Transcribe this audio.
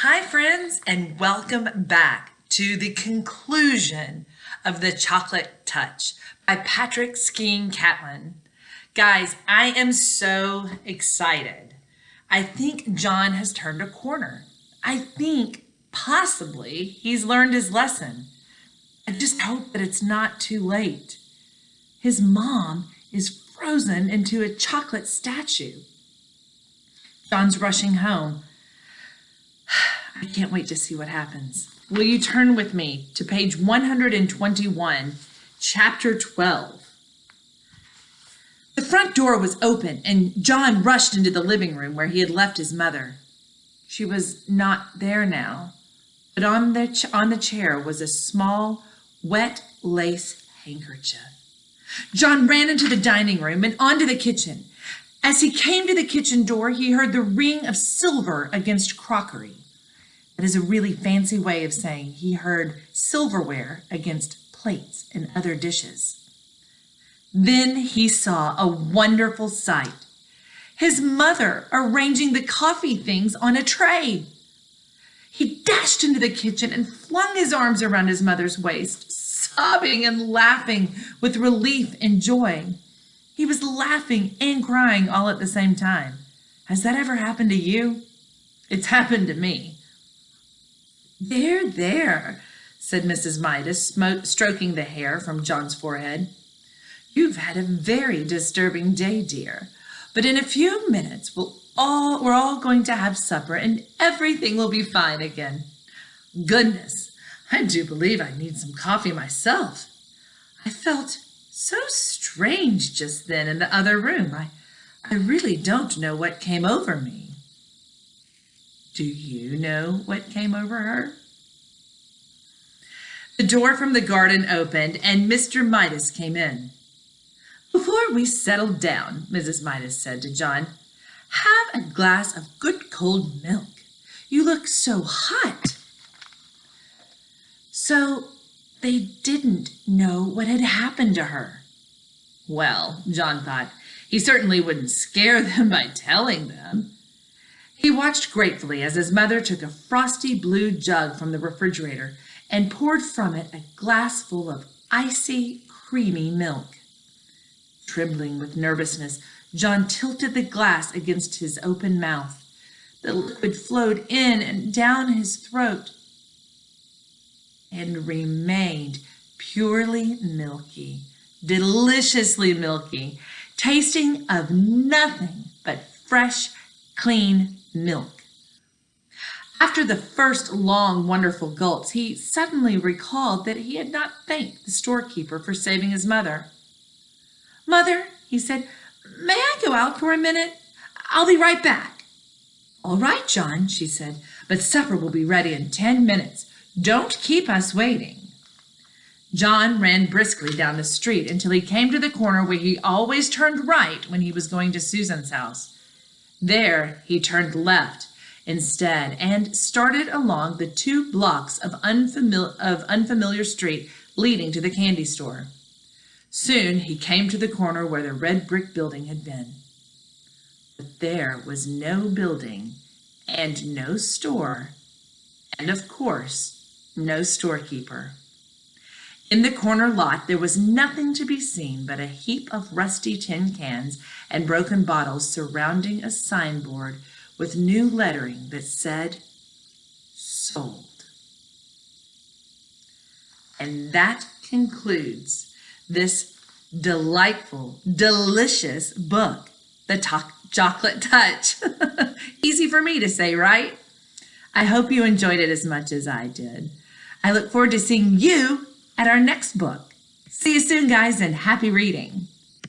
Hi, friends, and welcome back to the conclusion of The Chocolate Touch by Patrick Skene Catlin. Guys, I am so excited. I think John has turned a corner. I think possibly he's learned his lesson. I just hope that it's not too late. His mom is frozen into a chocolate statue. John's rushing home. I can't wait to see what happens. Will you turn with me to page 121, chapter 12? The front door was open, and John rushed into the living room where he had left his mother. She was not there now, but on the chair was a small, wet lace handkerchief. John ran into the dining room and onto the kitchen. As he came to the kitchen door, he heard the ring of silver against crockery. That is a really fancy way of saying he heard silverware against plates and other dishes. Then he saw a wonderful sight. His mother arranging the coffee things on a tray. He dashed into the kitchen and flung his arms around his mother's waist, sobbing and laughing with relief and joy. He was laughing and crying all at the same time. Has that ever happened to you? It's happened to me. There, said Mrs. Midas, stroking the hair from John's forehead. You've had a very disturbing day, dear, but in a few minutes we're all going to have supper and everything will be fine again. Goodness, I do believe I need some coffee myself. I felt so strange just then in the other room. I really don't know what came over me. Do you know what came over her? The door from the garden opened and Mr. Midas came in. Before we settle down, Mrs. Midas said to John, have a glass of good cold milk. You look so hot. So they didn't know what had happened to her. Well, John thought, he certainly wouldn't scare them by telling them. He watched gratefully as his mother took a frosty blue jug from the refrigerator and poured from it a glass full of icy, creamy milk. Trembling with nervousness, John tilted the glass against his open mouth. The liquid flowed in and down his throat and remained purely milky, deliciously milky, tasting of nothing but fresh, clean milk. After the first long, wonderful gulps, he suddenly recalled that he had not thanked the storekeeper for saving his mother. Mother, he said, may I go out for a minute? I'll be right back. All right, John, she said, but supper will be ready in 10 minutes. Don't keep us waiting. John ran briskly down the street until he came to the corner where he always turned right when he was going to Susan's house. There he turned left instead and started along the 2 blocks of unfamiliar street leading to the candy store. Soon he came to the corner where the red brick building had been. But there was no building and no store, and of course, no storekeeper. In the corner lot, there was nothing to be seen but a heap of rusty tin cans and broken bottles surrounding a signboard with new lettering that said, sold. And that concludes this delightful, delicious book, The Chocolate Touch. Easy for me to say, right? I hope you enjoyed it as much as I did. I look forward to seeing you at our next book. See you soon, guys, and happy reading.